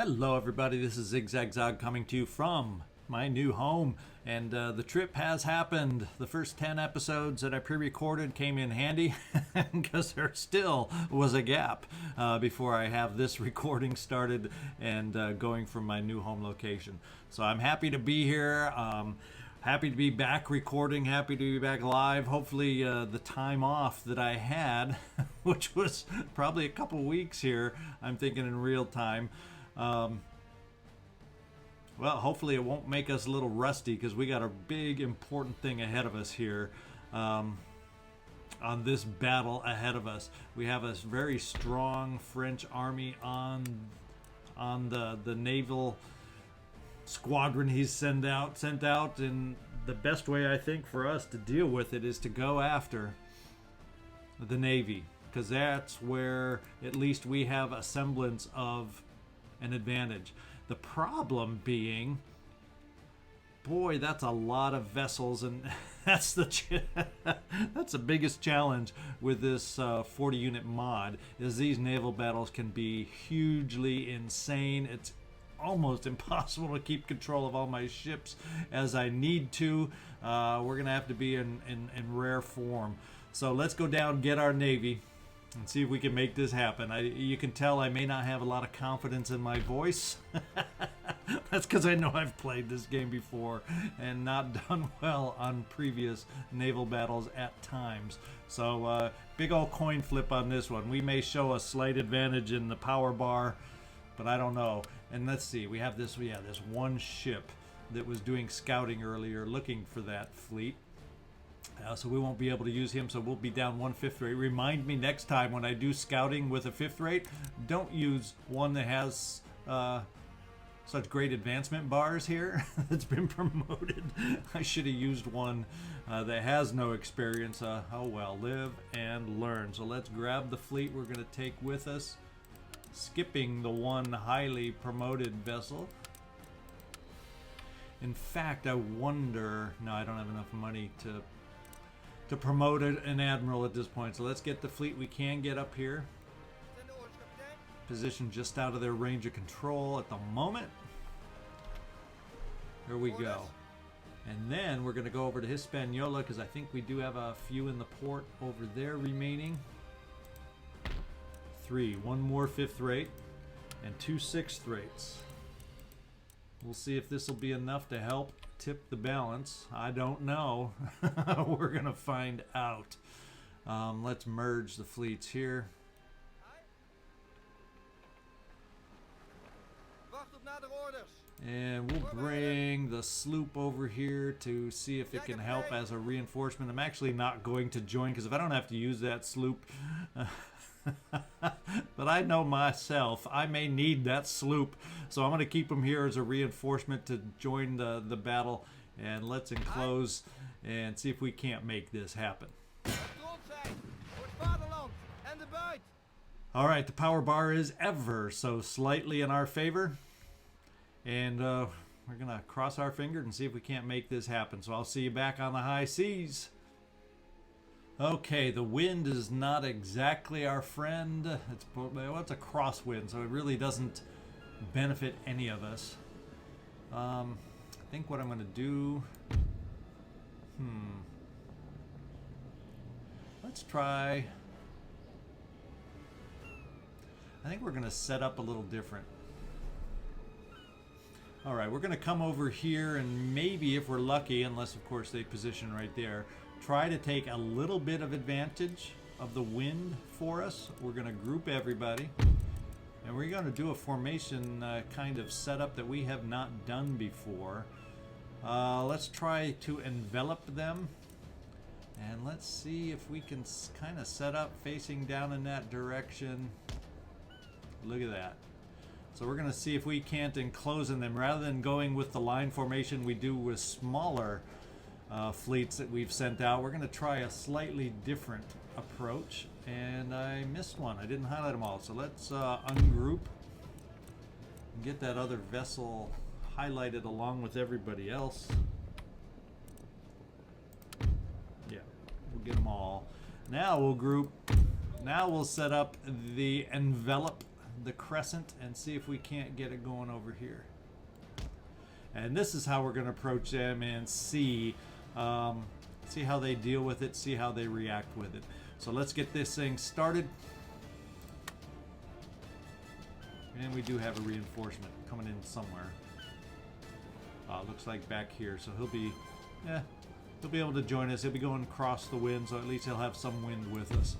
Hello everybody, this is ZigZagZog coming to you from my new home, and the trip has happened. The first 10 episodes that I pre-recorded came in handy because there still was a gap before I have this recording started and going from my new home location. So I'm happy to be here. Happy to be back recording, happy to be back live. Hopefully the time off that I had, which was probably a couple weeks here, I'm thinking in real time. Well, hopefully it won't make us a little rusty because we got a big important thing ahead of us here on this battle ahead of us. We have a very strong French army on the naval squadron he's sent out, and the best way I think for us to deal with it is to go after the Navy, because that's where at least we have a semblance of an advantage. The problem being, boy, that's a lot of vessels, and that's that's the biggest challenge with this 40 unit mod, is these naval battles can be hugely insane. It's almost impossible to keep control of all my ships as I need to. We're gonna have to be in rare form. So let's go down, get our Navy, and see if we can make this happen. You can tell I may not have a lot of confidence in my voice. That's because I know I've played this game before and not done well on previous naval battles at times. So big old coin flip on this one. We may show a slight advantage in the power bar, but I don't know. And let's see, we have this one ship that was doing scouting earlier looking for that fleet. So we won't be able to use him, so we'll be down 1/5 rate. Remind me next time when I do scouting with a 5th rate, don't use one that has such great advancement bars here that's been promoted. I should have used one that has no experience. Oh well, live and learn. So let's grab the fleet we're going to take with us, skipping the one highly promoted vessel. In fact, I wonder, no, I don't have enough money to promote an admiral at this point. So let's get the fleet we can get up here. Position just out of their range of control at the moment. Here we go. And then we're going to go over to Hispaniola because I think we do have a few in the port over there remaining. 3, one more 5th rate and 2 6th rates. We'll see if this will be enough to help tip the balance. I don't know. We're gonna find out. Let's merge the fleets here. And we'll bring the sloop over here to see if it can help as a reinforcement. I'm actually not going to join because if I don't have to use that sloop, but I know myself, I may need that sloop, so I'm going to keep him here as a reinforcement to join the battle. And let's enclose and see if we can't make this happen. Alright, the power bar is ever so slightly in our favor, and we're going to cross our fingers and see if we can't make this happen. So I'll see you back on the high seas. Okay, the wind is not exactly our friend. It's a crosswind, so it really doesn't benefit any of us. I think what I'm going to do... Let's try... I think we're going to set up a little different. Alright, we're going to come over here and maybe, if we're lucky, unless of course they position right there, try to take a little bit of advantage of the wind for us. We're going to group everybody, and we're going to do a formation kind of setup that we have not done before. Let's try to envelop them, and let's see if we can kind of set up facing down in that direction. Look at that. So we're going to see if we can't enclose in them rather than going with the line formation we do with smaller fleets that we've sent out. We're going to try a slightly different approach, and I missed one. I didn't highlight them all, so let's ungroup and get that other vessel highlighted along with everybody else. Yeah, we'll get them all. Now we'll group. Now we'll set up the envelop the crescent and see if we can't get it going over here. And this is how we're going to approach them and see how they deal with it, see how they react with it. So let's get this thing started. And we do have a reinforcement coming in somewhere. Looks like back here, so he'll be able to join us. He'll be going across the wind, so at least he'll have some wind with us.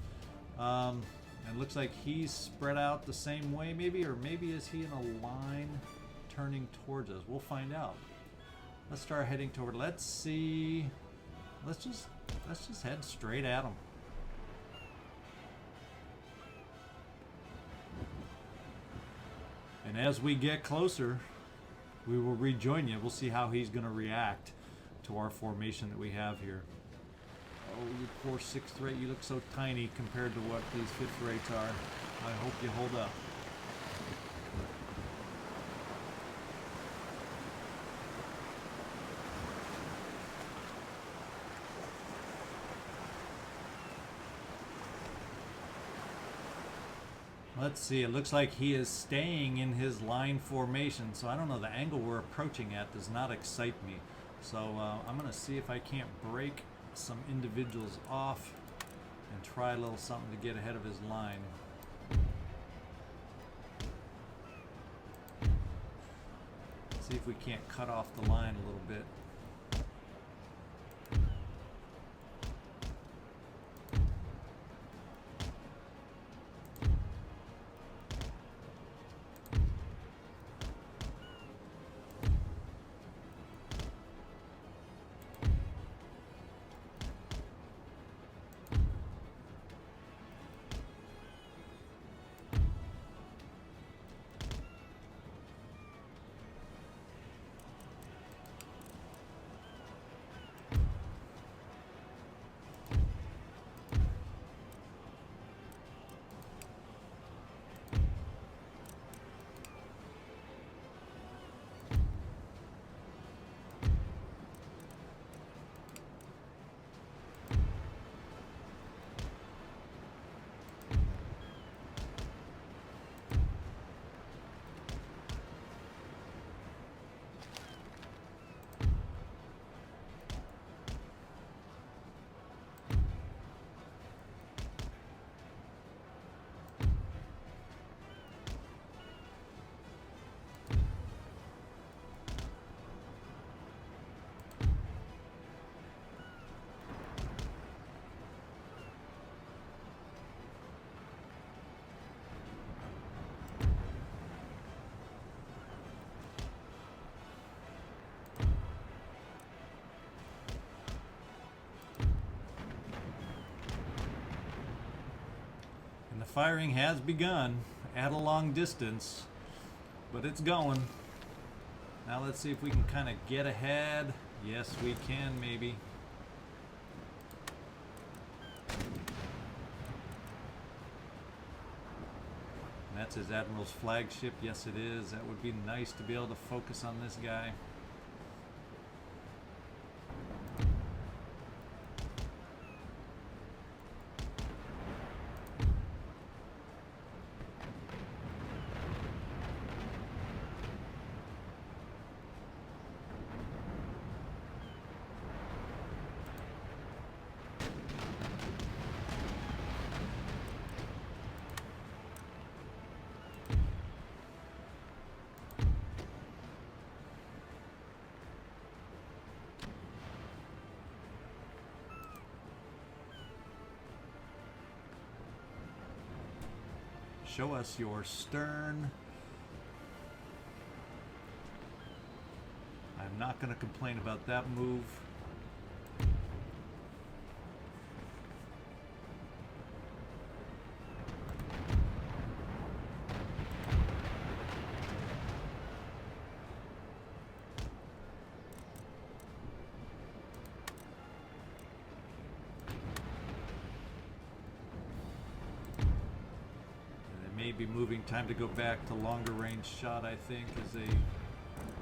And looks like he's spread out the same way, maybe, or maybe is he in a line turning towards us? We'll find out. Let's start heading toward. Let's see. Let's just head straight at him. And as we get closer, we will rejoin you. We'll see how he's going to react to our formation that we have here. Oh, you poor 6th rate. You look so tiny compared to what these 5th rates are. I hope you hold up. Let's see, it looks like he is staying in his line formation, so I don't know, the angle we're approaching at does not excite me. So I'm going to see if I can't break some individuals off and try a little something to get ahead of his line. See if we can't cut off the line a little bit. Firing has begun at a long distance, but it's going. Now let's see if we can kind of get ahead. Yes, we can, maybe. And that's his Admiral's flagship. Yes, it is. That would be nice to be able to focus on this guy. Show us your stern. I'm not going to complain about that move. Be moving. Time to go back to longer range shot, I think, as they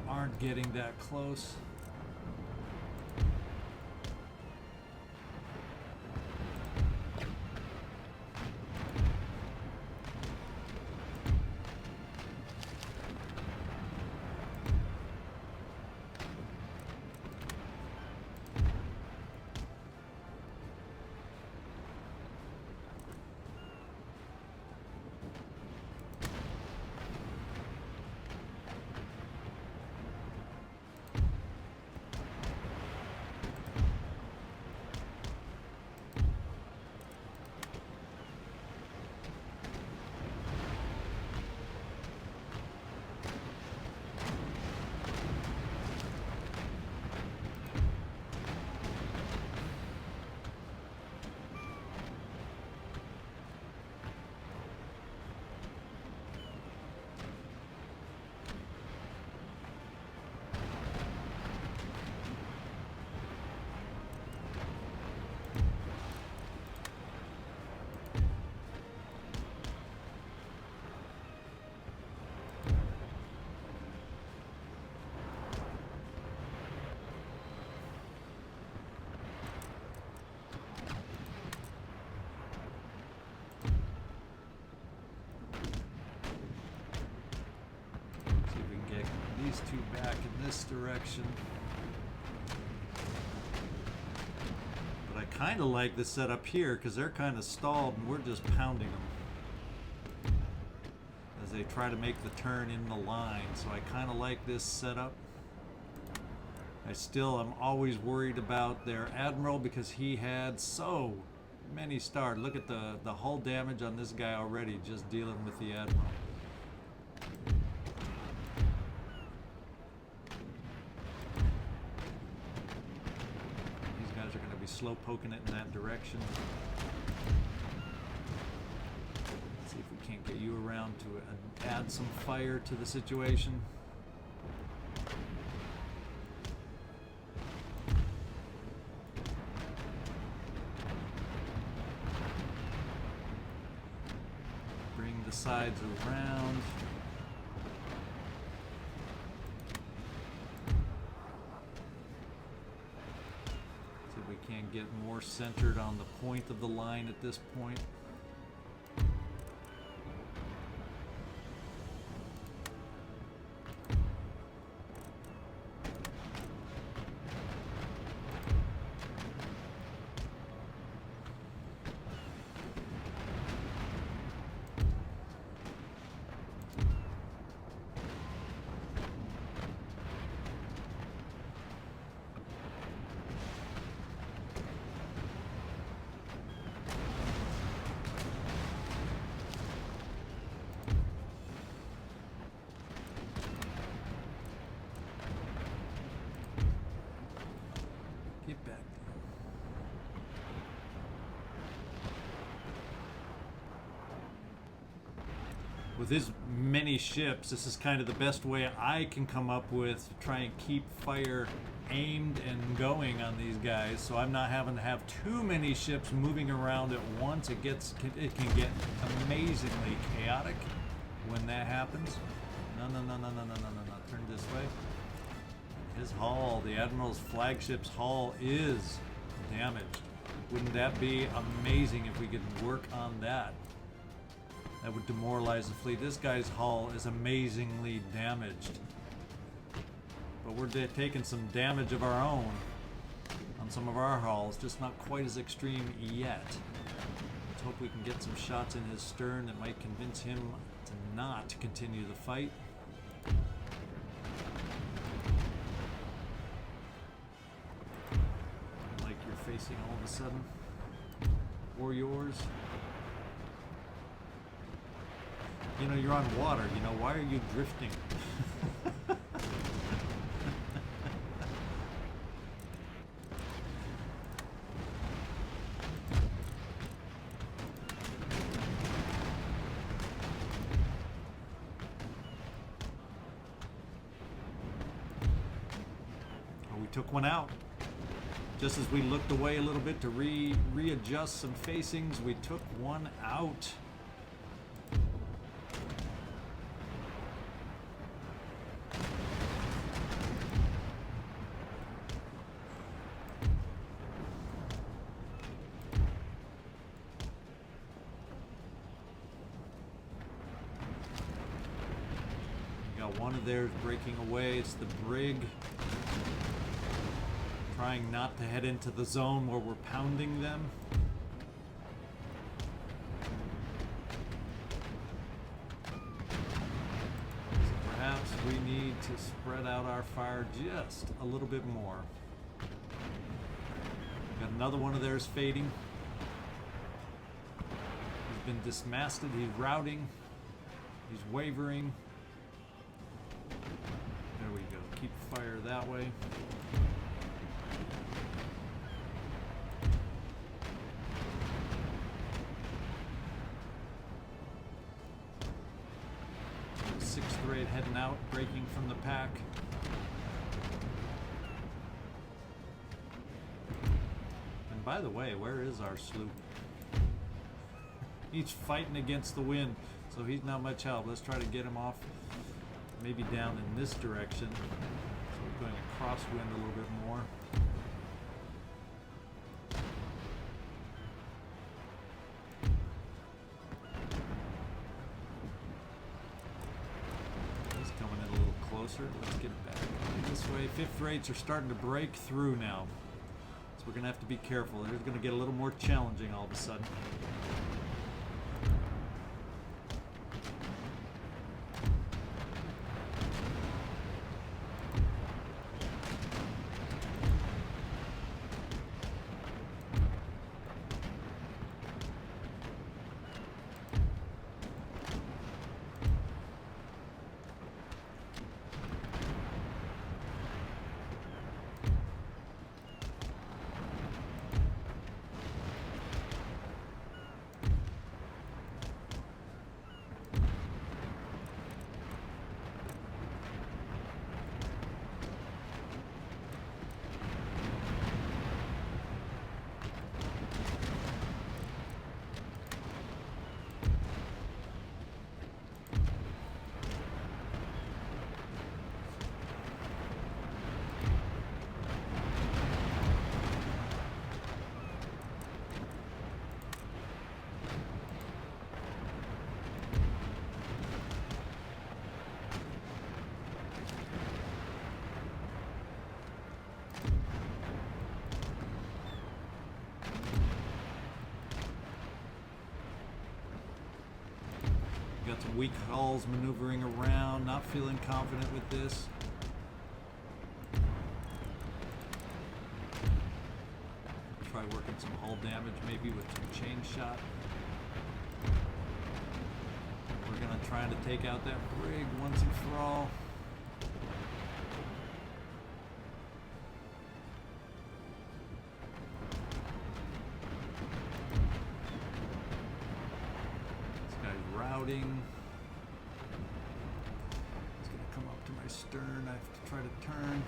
aren't getting that close. this direction. But I kind of like the setup here because they're kind of stalled and we're just pounding them as they try to make the turn in the line. So I kind of like this setup. I still am always worried about their admiral because he had so many stars. Look at the hull damage on this guy already just dealing with the admiral. These guys are going to be slow poking it in that direction. Let's see if we can't get you around to add some fire to the situation. The sides around. See if we can't get more centered on the point of the line at this point. Get back. With his many ships, this is kind of the best way I can come up with to try and keep fire aimed and going on these guys, so I'm not having to have too many ships moving around at once. It can get amazingly chaotic when that happens. No, turn this way. His hull, the Admiral's flagship's hull, is damaged. Wouldn't that be amazing if we could work on that? That would demoralize the fleet. This guy's hull is amazingly damaged. But we're taking some damage of our own on some of our hulls, just not quite as extreme yet. Let's hope we can get some shots in his stern that might convince him to not continue the fight. Like you're facing all of a sudden. Or yours. You know, you're on water, you know, why are you drifting? Oh, we took one out. Just as we looked away a little bit to readjust some facings, we took one out. One of theirs breaking away. It's the brig. Trying not to head into the zone where we're pounding them. So perhaps we need to spread out our fire just a little bit more. Got another one of theirs fading. He's been dismasted. He's routing. He's wavering. There we go. Keep fire that way. Sixth grade heading out, breaking from the pack. And by the way, where is our sloop? He's fighting against the wind, so he's not much help. Let's try to get him off. Maybe down in this direction. So we're going to crosswind a little bit more. He's coming in a little closer. Let's get back. this way. Fifth rates are starting to break through now. So we're going to have to be careful. It's going to get a little more challenging all of a sudden. Got some weak hulls maneuvering around, not feeling confident with this. Try working some hull damage maybe with some chain shot. We're gonna try to take out that brig once and for all. He's going to come up to my stern. I have to try to turn.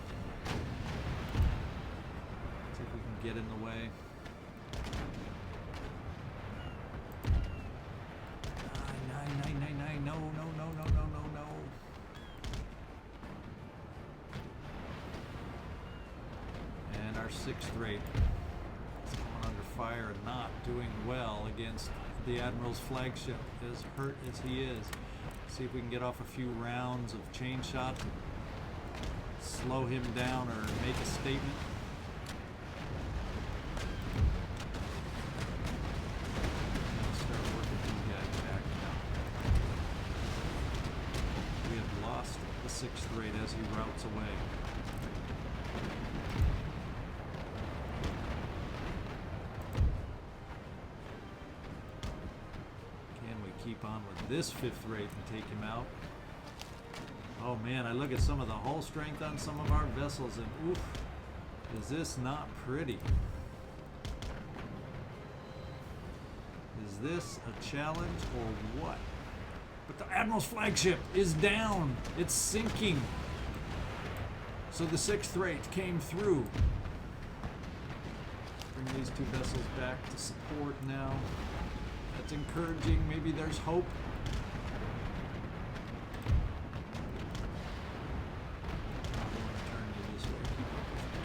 See if we can get in the way. Nine. No. And our sixth rate is coming under fire and not doing well against the Admiral's flagship, as hurt as he is. See if we can get off a few rounds of chain shot, slow him down or make a statement. I'll start working these guys back now. We have lost the sixth rate as he routes away. Keep on with this fifth rate and take him out. Oh man, I look at some of the hull strength on some of our vessels and oof, is this not pretty? Is this a challenge or what? But the Admiral's flagship is down. It's sinking. So the sixth rate came through. Bring these two vessels back to support now. That's encouraging. Maybe there's hope. I want to turn you this way.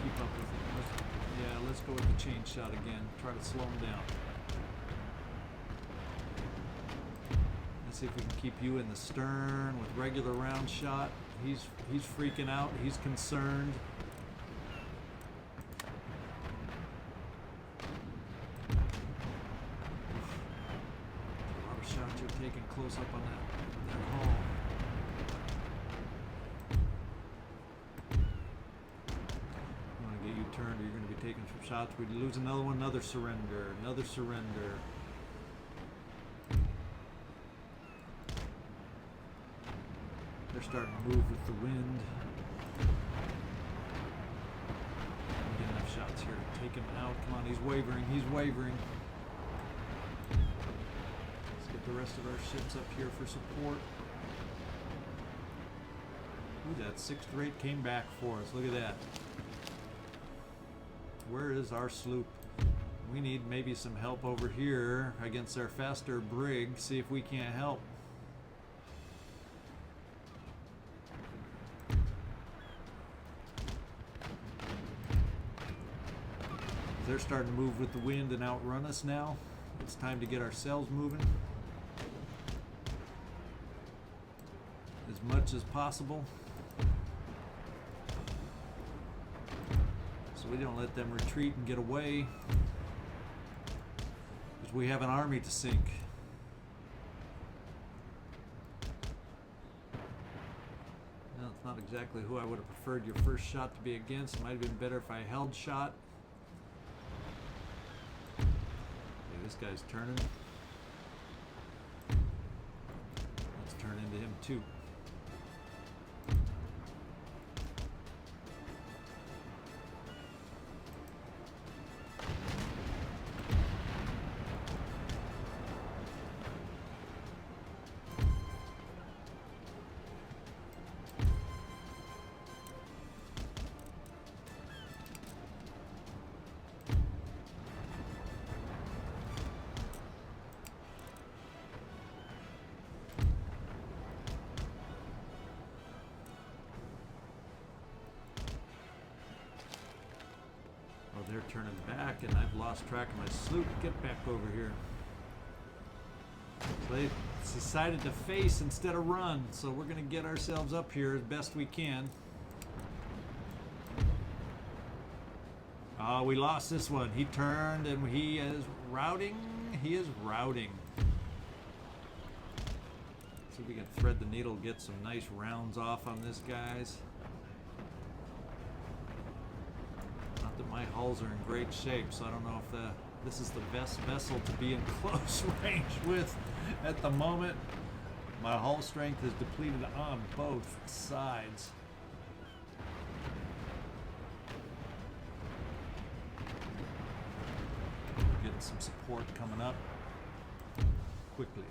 Keep up with it. Yeah, let's go with the chain shot again. Try to slow him down. Let's see if we can keep you in the stern with regular round shot. He's freaking out. He's concerned. Taking close up on that hull. I want to get you turned or you're going to be taking some shots. We lose another one, another surrender. They're starting to move with the wind. Get enough shots here to take him out. Come on, he's wavering. The rest of our ships up here for support. Ooh, that sixth rate came back for us. Look at that. Where is our sloop? We need maybe some help over here against our faster brig. See if we can't help. They're starting to move with the wind and outrun us now. It's time to get our sails moving as much as possible. we don't let them retreat and get away. Because we have an army to sink. Well, it's not exactly who I would have preferred your first shot to be against. It might have been better if I held shot. Okay, this guy's turning. Let's turn into him too. They're turning back, and I've lost track of my sloop. Get back over here. So they decided to face instead of run, so we're going to get ourselves up here as best we can. We lost this one. He turned, and he is routing. He is routing. See if we can thread the needle, get some nice rounds off on this, guys. My hulls are in great shape, so I don't know if this is the best vessel to be in close range with at the moment. My hull strength is depleted on both sides. We're getting some support coming up quickly.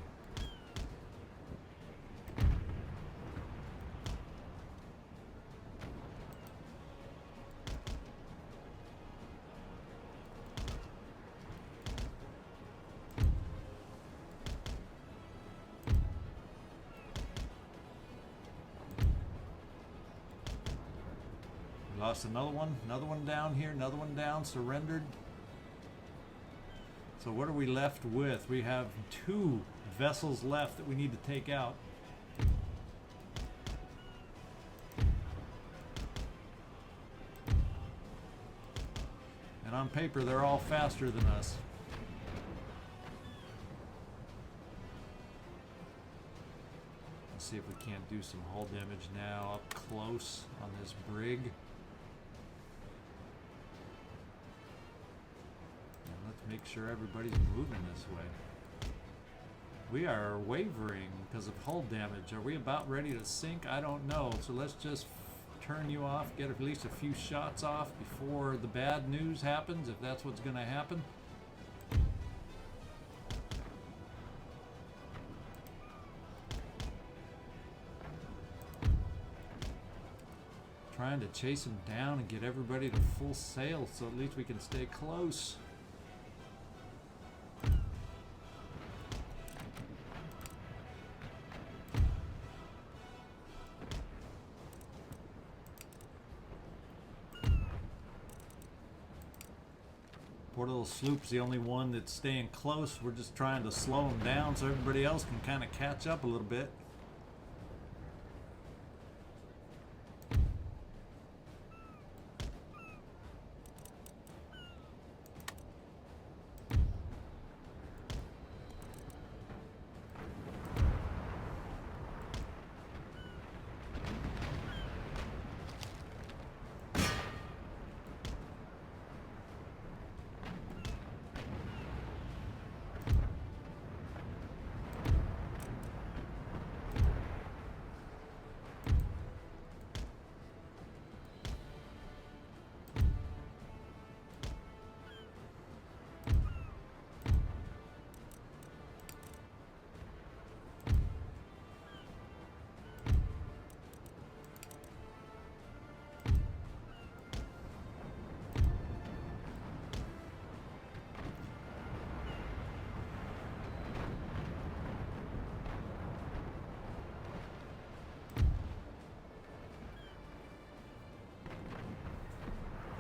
Lost another one down here, another one down, surrendered. So what are we left with? We have 2 vessels left that we need to take out. And on paper, they're all faster than us. Let's see if we can't do some hull damage now up close on this brig. Make sure everybody's moving this way. We are wavering because of hull damage. Are we about ready to sink? I don't know. So let's just turn you off, get at least a few shots off before the bad news happens, if that's what's going to happen. Trying to chase them down and get everybody to full sail so at least we can stay close. Poor little sloop's the only one that's staying close. We're just trying to slow them down so everybody else can kind of catch up a little bit.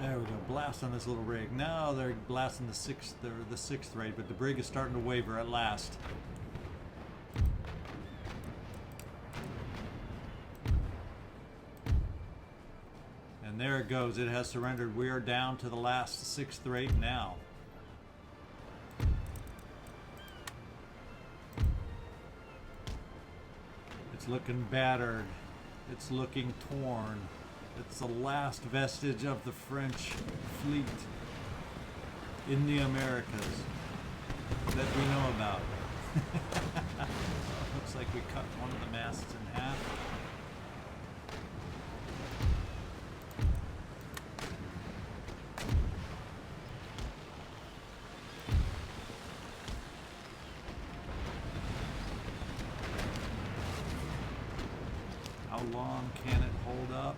There we go, blast on this little rig. Now they're blasting the sixth raid, but the brig is starting to waver at last. And And there it goes. It has surrendered. We are down to the last 6th rate now. It's looking battered. It's looking torn. It's the last vestige of the French fleet in the Americas that we know about. Looks like we cut one of the masts in half. How long can it hold up?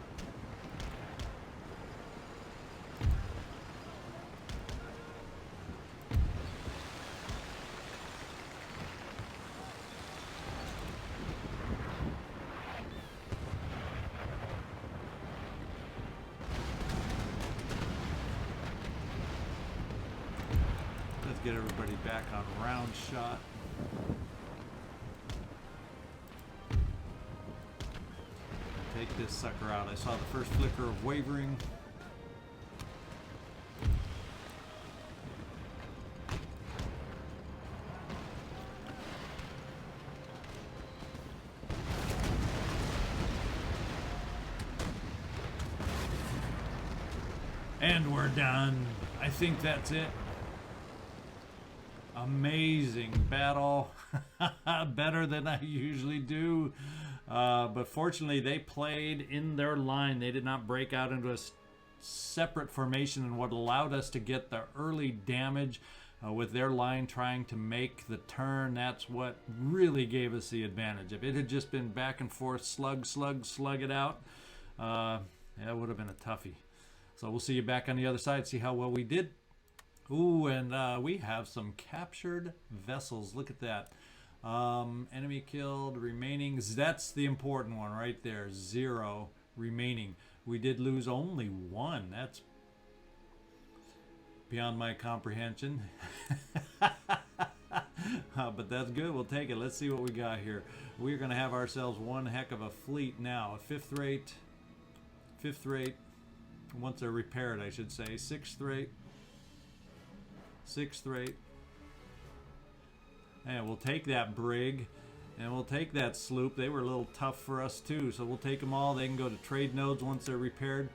Let's get everybody back on round shot. Take this sucker out. I saw the first flicker of wavering. And we're done. I think that's it. Amazing battle. Better than I usually do. But fortunately, they played in their line. They did not break out into a separate formation, and what allowed us to get the early damage with their line trying to make the turn. That's what really gave us the advantage. If it had just been back and forth, slug it out, that would have been a toughie. So we'll see you back on the other side, see how well we did. Ooh, and we have some captured vessels. Look at that. Enemy killed, remaining. That's the important one right there. 0 remaining. We did lose only 1. That's beyond my comprehension. But that's good. We'll take it. Let's see what we got here. We're going to have ourselves one heck of a fleet now. A 5th rate. Once they're repaired, I should say. 6th rate. 6th rate. And we'll take that brig, and we'll take that sloop. They were a little tough for us too, so we'll take them all. They can go to trade nodes once they're repaired.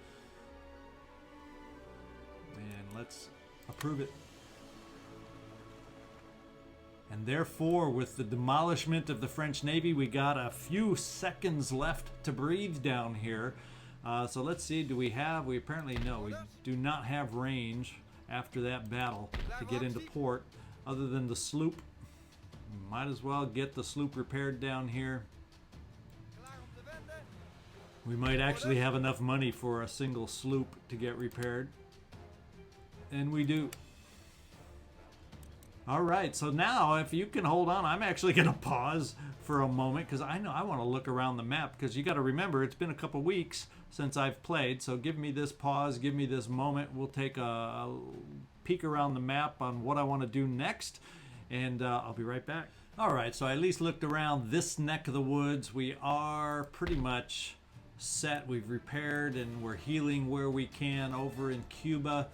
And let's approve it. And therefore, with the demolishment of the French Navy, we got a few seconds left to breathe down here. So let's see, do we have, we apparently no, we do not have range after that battle to get into port, other than the sloop. Might as well get the sloop repaired down here. We might actually have enough money for a single sloop to get repaired. And we do. Alright, so now if you can hold on, I'm actually going to pause for a moment because I know I want to look around the map, because you got to remember it's been a couple weeks since I've played, so give me this pause, give me this moment. We'll take a peek around the map on what I want to do next, and I'll be right back. Alright, so I at least looked around this neck of the woods. We are pretty much set. We've repaired and we're healing where we can over in Cuba.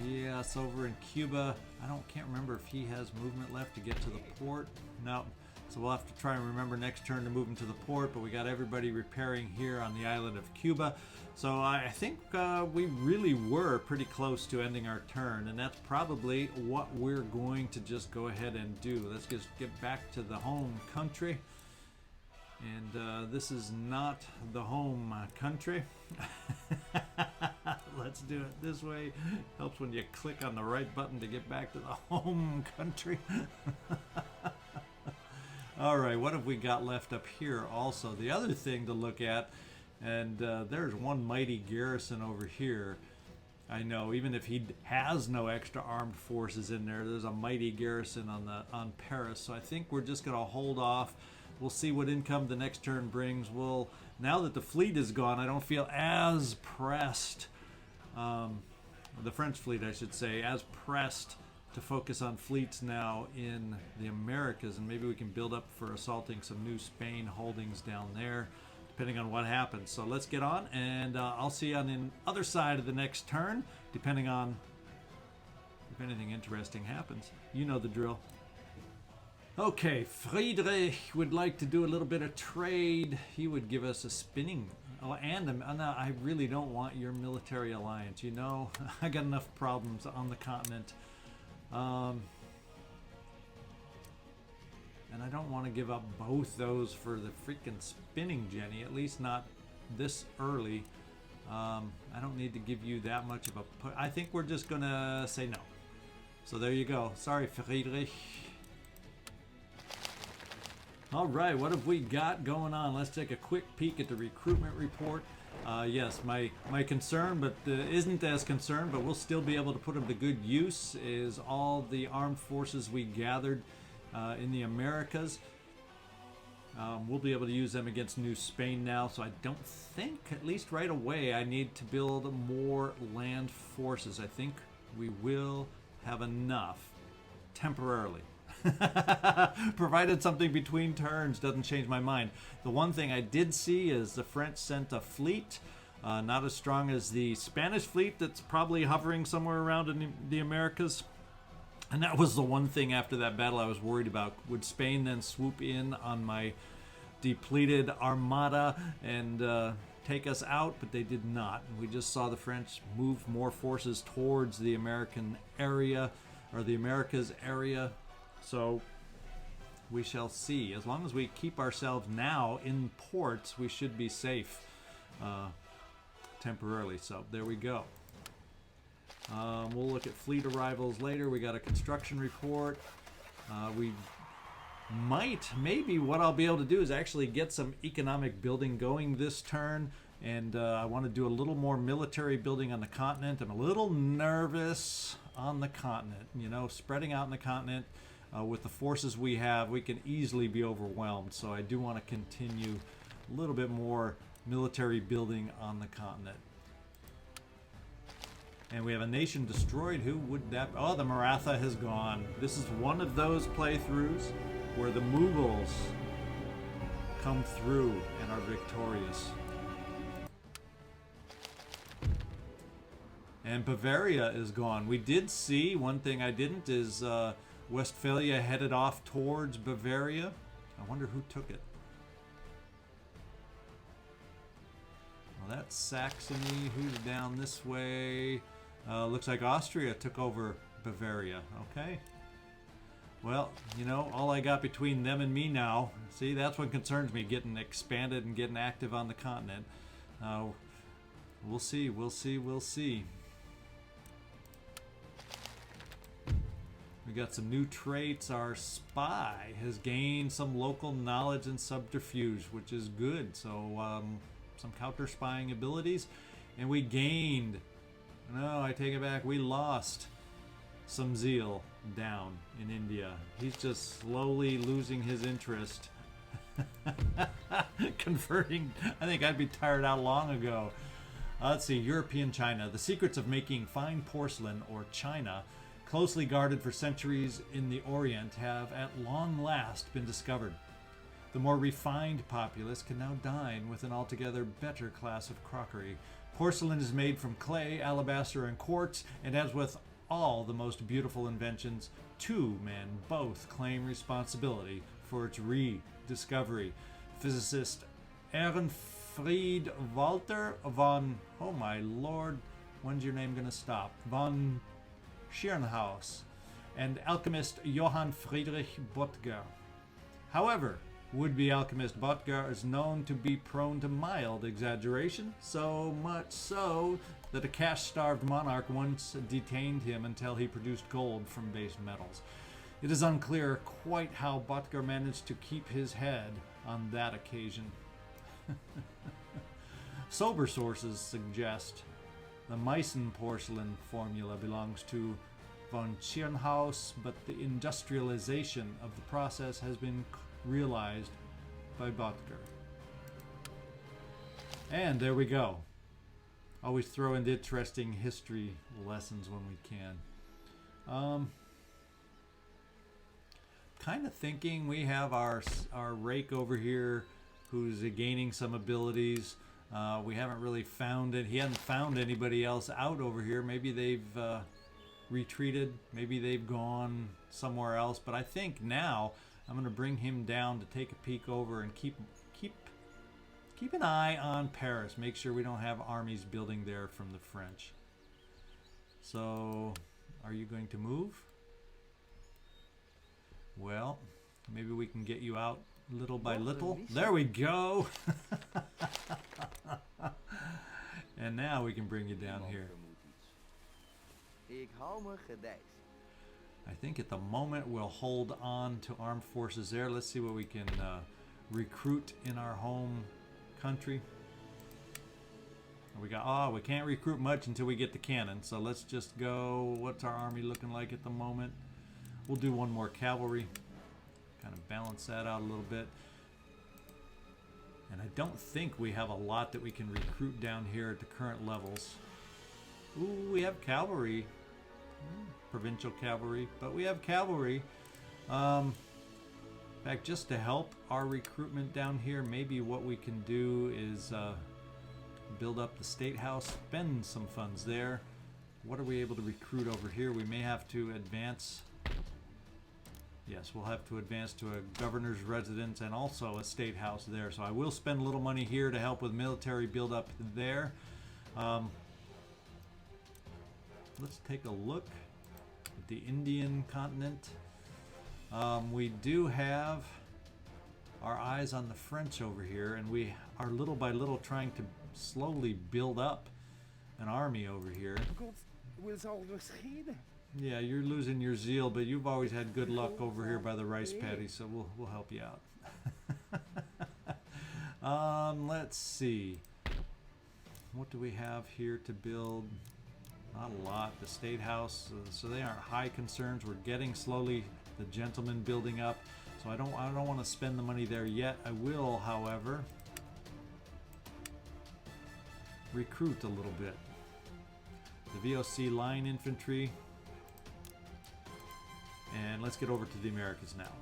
Yes, over in Cuba. Can't remember if he has movement left to get to the port. No. So we'll have to try and remember next turn to move him to the port, but we got everybody repairing here on the island of Cuba. So I think we really were pretty close to ending our turn, and that's probably what we're going to just go ahead and do. Let's just get back to the home country. And this is not the home country. Let's do it this way. Helps when you click on the right button to get back to the home country. All right, what have we got left up here also? The other thing to look at, and there's one mighty garrison over here. I know, even if he has no extra armed forces in there, there's a mighty garrison on Paris. So I think we're just going to hold off. We'll see what income the next turn brings. Now that the fleet is gone, I don't feel as pressed. The French fleet, I should say, as pressed to focus on fleets now in the Americas, and maybe we can build up for assaulting some new Spain holdings down there, depending on what happens. So let's get on, and I'll see you on the other side of the next turn, depending on if anything interesting happens. You know the drill. Okay, Friedrich would like to do a little bit of trade. He would give us a spinning. Oh, and no, I really don't want your military alliance. You know, I got enough problems on the continent. And I don't want to give up both those for the freaking spinning Jenny, at least not this early. I don't need to give you that much of a put. I think we're just going to say no. So there you go. Sorry, Friedrich. All right, what have we got going on? Let's take a quick peek at the recruitment report. Yes, my concern, but isn't as concerned, but we'll still be able to put them to good use, is all the armed forces we gathered in the Americas. We'll be able to use them against New Spain now, so I don't think, at least right away, I need to build more land forces. I think we will have enough temporarily. Provided something between turns doesn't change my mind. The one thing I did see is the French sent a fleet, not as strong as the Spanish fleet that's probably hovering somewhere around in the Americas. And that was the one thing after that battle I was worried about. Would Spain then swoop in on my depleted armada and take us out? But they did not. We just saw the French move more forces towards the American area, or the Americas area. So we shall see. As long as we keep ourselves now in ports, we should be safe temporarily. So there we go. We'll look at fleet arrivals later. We got a construction report. We might, maybe what I'll be able to do is actually get some economic building going this turn. And I want to do a little more military building on the continent. I'm a little nervous on the continent. You know, spreading out on the continent. With the forces we have, we can easily be overwhelmed. So I do want to continue a little bit more military building on the continent. And we have a nation destroyed. Who would that be? Oh, the Maratha has gone. This is one of those playthroughs where the Mughals come through and are victorious. And Bavaria is gone. We did see, one thing I didn't is Westphalia headed off towards Bavaria. I wonder who took it. Well, that's Saxony. Who's down this way? Looks like Austria took over Bavaria. Okay. Well, you know, all I got between them and me now. See, that's what concerns me, getting expanded and getting active on the continent. We'll see, we'll see, we'll see. We got some new traits. Our spy has gained some local knowledge and subterfuge, which is good. So some counter spying abilities. And we gained, no, I take it back, we lost some zeal down in India. He's just slowly losing his interest. Converting, I think I'd be tired out long ago. Let's see, European China. The secrets of making fine porcelain, or China, closely guarded for centuries in the Orient, have at long last been discovered. The more refined populace can now dine with an altogether better class of crockery. Porcelain is made from clay, alabaster, and quartz, and as with all the most beautiful inventions, two men both claim responsibility for its rediscovery. Physicist Ehrenfried Walter von, oh my lord, when's your name gonna stop? Von Schirnhaus, and alchemist Johann Friedrich Böttger. However, would-be alchemist Böttger is known to be prone to mild exaggeration, so much so that a cash-starved monarch once detained him until he produced gold from base metals. It is unclear quite how Böttger managed to keep his head on that occasion. Sober sources suggest the Meissen porcelain formula belongs to von Schirnhaus, but the industrialization of the process has been realized by Böttger. And there we go. Always throw in interesting history lessons when we can. Kind of thinking we have our rake over here who's gaining some abilities. We haven't really found it. He hasn't found anybody else out over here. Maybe they've retreated. Maybe they've gone somewhere else. But I think now I'm going to bring him down to take a peek over and keep an eye on Paris. Make sure we don't have armies building there from the French. So, are you going to move? Well, maybe we can get you out little by little. There we go. And now we can bring you down here. I think at the moment we'll hold on to armed forces there. Let's see what we can recruit in our home country. We can't recruit much until we get the cannon. So let's just go. What's our army looking like at the moment? We'll do one more cavalry. Kind of balance that out a little bit. And I don't think we have a lot that we can recruit down here at the current levels. Ooh, we have cavalry. Provincial cavalry, but we have cavalry. In fact, just to help our recruitment down here, maybe what we can do is build up the state house, spend some funds there. What are we able to recruit over here? We may have to advance. Yes, we'll have to advance to a governor's residence and also a state house there. So I will spend a little money here to help with military build up there. Let's take a look at the Indian continent. We do have our eyes on the French over here, and we are little by little trying to slowly build up an army over here. Yeah, you're losing your zeal, but you've always had good luck over here by the rice paddy, so we'll help you out. Let's see. What do we have here to build? Not a lot. The state house, so they aren't high concerns. We're getting slowly the gentlemen building up, so I don't want to spend the money there yet. I will, however, recruit a little bit. The VOC line infantry. And let's get over to the Americas now.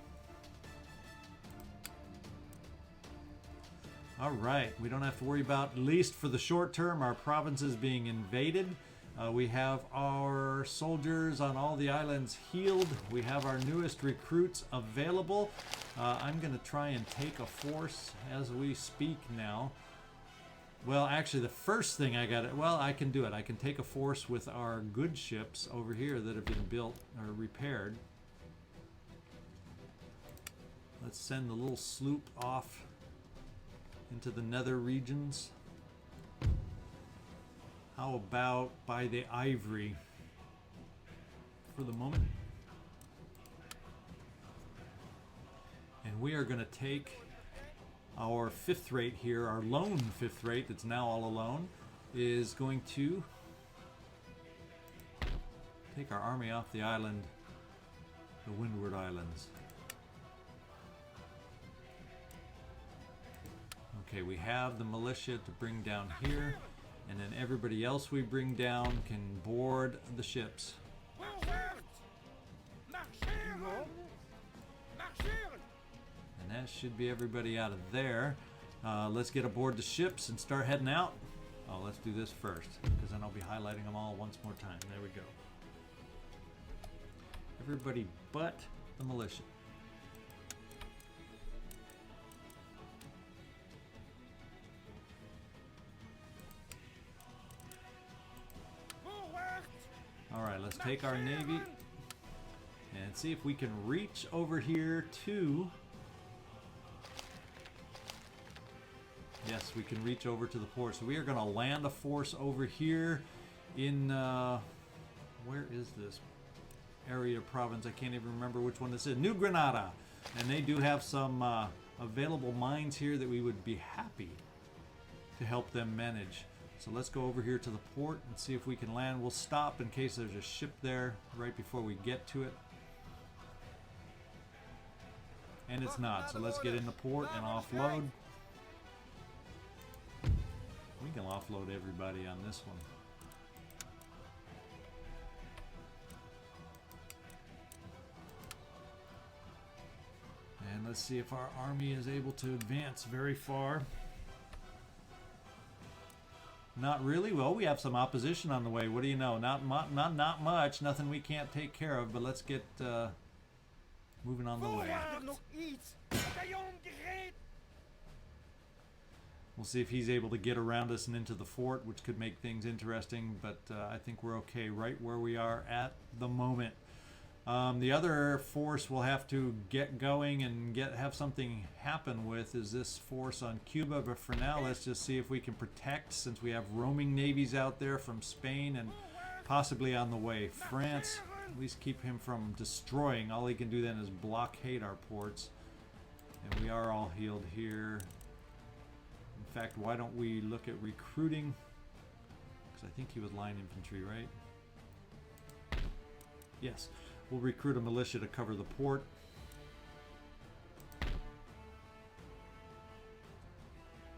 Alright, we don't have to worry about, at least for the short term, our provinces being invaded. We have our soldiers on all the islands healed. We have our newest recruits available. I'm going to try and take a force as we speak now. Well, actually, the first thing I can do it. I can take a force with our good ships over here that have been built or repaired. Let's send the little sloop off into the nether regions. How about by the Ivory for the moment? And we are going to take our fifth rate here, our lone fifth rate that's now all alone, is going to take our army off the island, the Windward Islands. Okay, we have the militia to bring down here, and then everybody else we bring down can board the ships. And that should be everybody out of there. Let's get aboard the ships and start heading out. Oh, let's do this first, because then I'll be highlighting them all once more time. There we go. Everybody but the militia. Alright, let's take our navy and see if we can reach over here to... Yes, we can reach over to the port. So we are going to land a force over here in... where is this area province? I can't even remember which one this is. New Granada. And they do have some available mines here that we would be happy to help them manage. So let's go over here to the port and see if we can land. We'll stop in case there's a ship there right before we get to it. And it's not. So let's get in the port and offload. We can offload everybody on this one. And Let's see if our army is able to advance very far. Not really. Well, we have some opposition on the way. What do you know? Not much. Nothing we can't take care of. But let's get moving on the way. We'll see if he's able to get around us and into the fort, which could make things interesting. But I think we're okay right where we are at the moment. The other force we'll have to get going and have something happen with is this force on Cuba. But for now, let's just see if we can protect, since we have roaming navies out there from Spain and possibly on the way. France, at least keep him from destroying. All he can do then is blockade our ports. And we are all healed here. In fact, why don't we look at recruiting? Because I think he was line infantry, right? Yes. We'll recruit a militia to cover the port.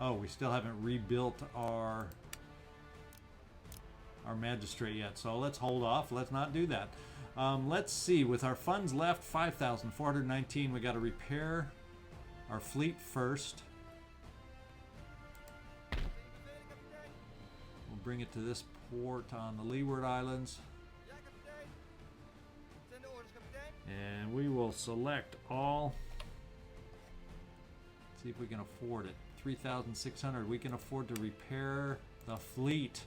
Oh, we still haven't rebuilt our magistrate yet, so let's hold off. Let's not do that. Let's see. With our funds left, 5,419, we got to repair our fleet first. We'll bring it to this port on the Leeward Islands. And we will select all. See if we can afford it. 3,600. We can afford to repair the fleet.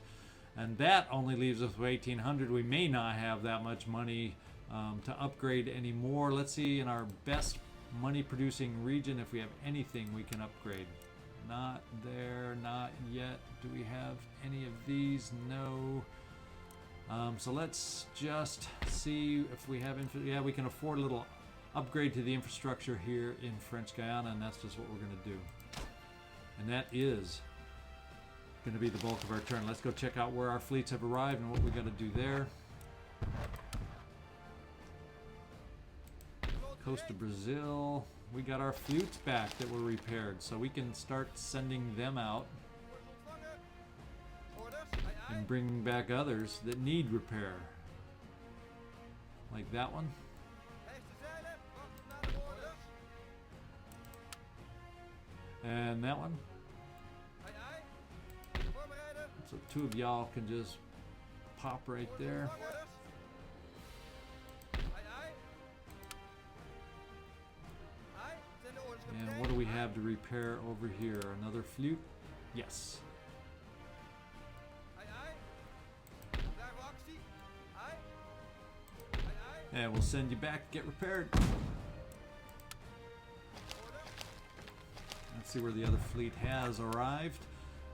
And that only leaves us with 1,800. We may not have that much money to upgrade anymore. Let's see in our best money producing region if we have anything we can upgrade. Not there, not yet. Do we have any of these? No. So let's just see if we have, yeah, we can afford a little upgrade to the infrastructure here in French Guiana, and that's just what we're going to do. And that is going to be the bulk of our turn. Let's go check out where our fleets have arrived and what we got to do there. Coast of Brazil, we got our flutes back that were repaired, so we can start sending them out and bring back others that need repair. Like that one. And that one. So two of y'all can just pop right there. And what do we have to repair over here? Another flute? Yes. And we'll send you back to get repaired. Let's see where the other fleet has arrived.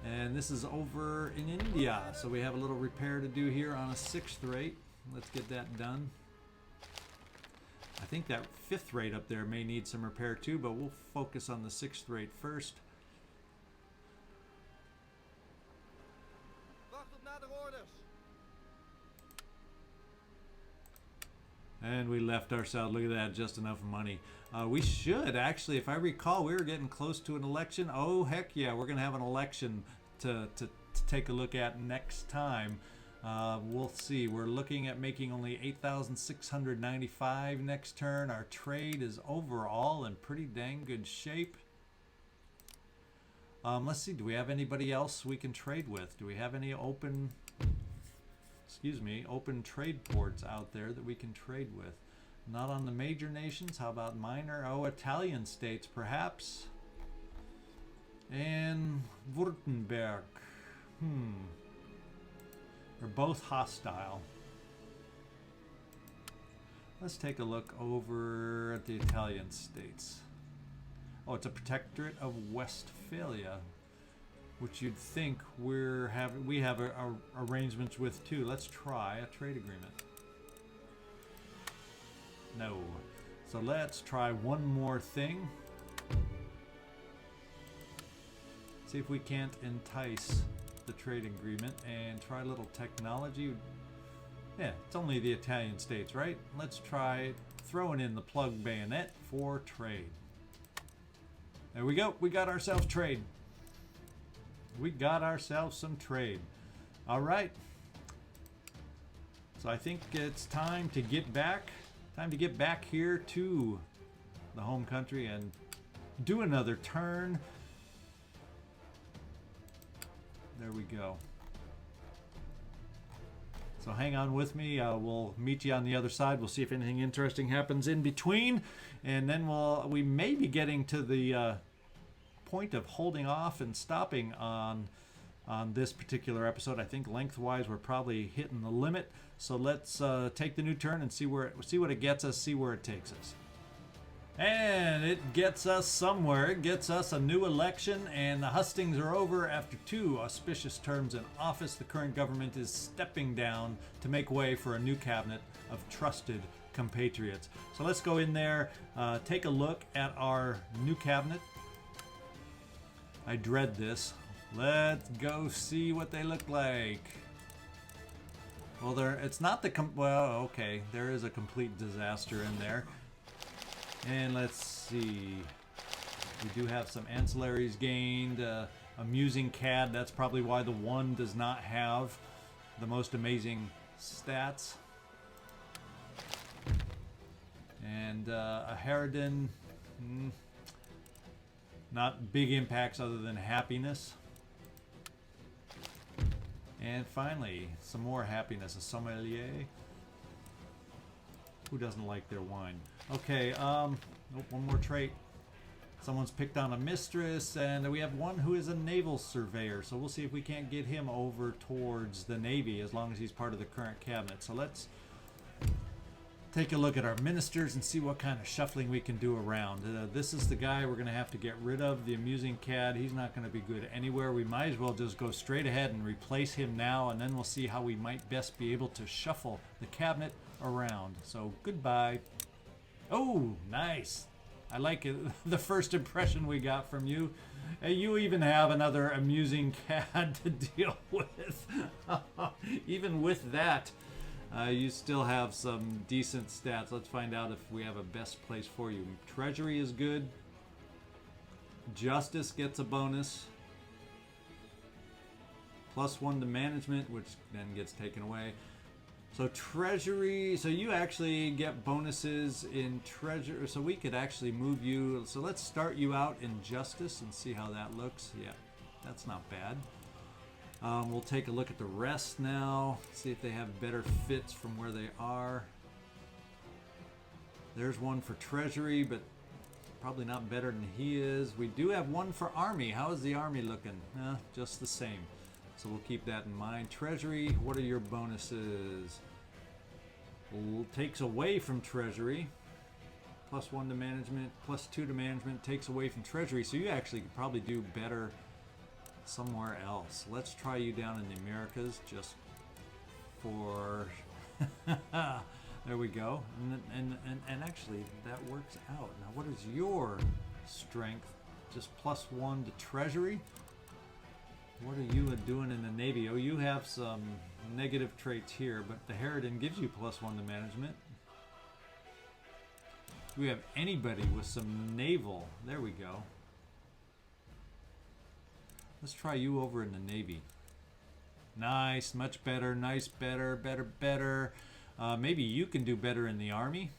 And this is over in India. So we have a little repair to do here on a 6th rate. Let's get that done. I think that 5th rate up there may need some repair too, but we'll focus on the 6th rate first. And we left ourselves, look at that, just enough money. We should, actually, if I recall, we were getting close to an election. Oh, heck yeah, we're going to have an election to take a look at next time. We'll see. We're looking at making only 8,695 next turn. Our trade is overall in pretty dang good shape. Let's see, do we have anybody else we can trade with? Do we have any open trade ports out there that we can trade with? Not on the major nations. How about minor? Oh, Italian states perhaps. And Württemberg. They're both hostile. Let's take a look over at the Italian states. Oh, it's a protectorate of Westphalia, which you'd think we have arrangements with too. Let's try a trade agreement. No. So let's try one more thing. See if we can't entice the trade agreement and try a little technology. Yeah, it's only the Italian states, right? Let's try throwing in the plug bayonet for trade. There we go. We got ourselves trade. We got ourselves some trade. All right. So I think it's time to get back. Time to get back here to the home country and do another turn. There we go. So hang on with me. We'll meet you on the other side. We'll see if anything interesting happens in between, and then we may be getting to the point of holding off and stopping on this particular episode. I think lengthwise we're probably hitting the limit. So let's take the new turn and see what it gets us, see where it takes us. And it gets us somewhere. It gets us a new election, and the hustings are over after 2 auspicious terms in office. The current government is stepping down to make way for a new cabinet of trusted compatriots. So let's go in there, take a look at our new cabinet. I dread this. Let's go see what they look like. Well, it's not the well, okay, there is a complete disaster in there. And let's see. We do have some ancillaries gained. Amusing CAD. That's probably why the 1 does not have the most amazing stats. And a Harridan. Not big impacts other than happiness. And finally, some more happiness. A sommelier. Who doesn't like their wine? Okay, one more trait. Someone's picked on a mistress, and we have one who is a naval surveyor. So we'll see if we can't get him over towards the Navy as long as he's part of the current cabinet. So let's take a look at our ministers and see what kind of shuffling we can do around. This is the guy we're going to have to get rid of, the amusing cad. He's not going to be good anywhere. We might as well just go straight ahead and replace him now, and then we'll see how we might best be able to shuffle the cabinet around. So goodbye. Oh, nice. I like it. The first impression we got from you. You even have another amusing cad to deal with. Even with that, you still have some decent stats. Let's find out if we have a best place for you. Treasury is good. Justice gets a bonus. +1 to management, which then gets taken away. So treasury, so you actually get bonuses in treasury, so we could actually move you. So let's start you out in justice and see how that looks. Yeah, that's not bad. We'll take a look at the rest now, see if they have better fits from where they are. There's one for treasury, but probably not better than he is. We do have one for army. How is the army looking? Just the same. So we'll keep that in mind. Treasury, what are your bonuses? Takes away from treasury. +1 to management, +2 to management, takes away from treasury. So you actually could probably do better somewhere else. Let's try you down in the Americas just for... There we go. And actually, that works out. Now, what is your strength? Just +1 to treasury? What are you doing in the Navy? Oh, you have some negative traits here, but the Harridan gives you +1 to management. Do we have anybody with some naval? There we go. Let's try you over in the Navy. Nice, much better, nice, better, better, better. Maybe you can do better in the Army.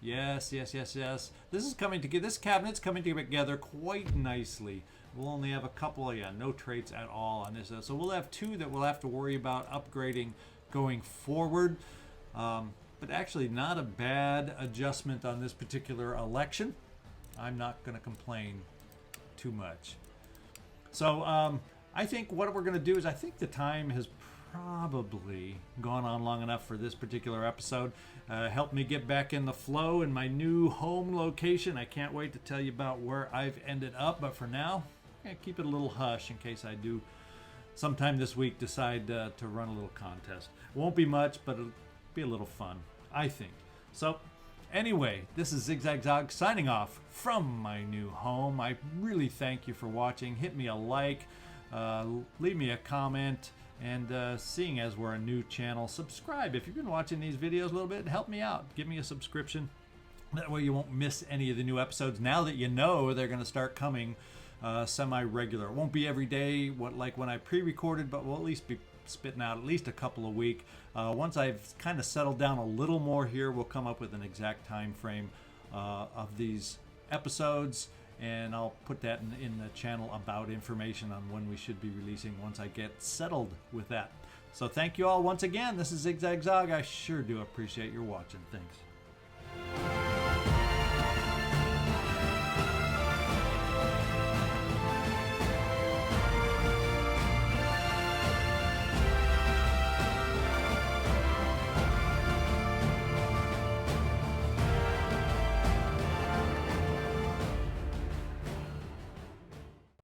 Yes, yes, yes, yes. This is coming together. This cabinet's coming together quite nicely. We'll only have a couple, no traits at all on this. So we'll have 2 that we'll have to worry about upgrading going forward. But actually not a bad adjustment on this particular election. I'm not going to complain too much. So I think what we're going to do is I think the time has probably gone on long enough for this particular episode. Help me get back in the flow in my new home location. I can't wait to tell you about where I've ended up, but for now, keep it a little hush in case I do sometime this week decide to run a little contest. It won't be much, but it'll be a little fun, I think. So anyway, this is ZigZagZog signing off from my new home. I really thank you for watching. Hit me a like, leave me a comment, and seeing as we're a new channel, subscribe. If you've been watching these videos a little bit, help me out. Give me a subscription. That way you won't miss any of the new episodes. Now that you know they're going to start coming semi-regular. It won't be every day, like when I pre-recorded, but we'll at least be spitting out at least a couple a week. Once I've kind of settled down a little more here, we'll come up with an exact time frame of these episodes, and I'll put that in the channel about information on when we should be releasing once I get settled with that. So thank you all once again. This is ZigZagZog. I sure do appreciate your watching. Thanks.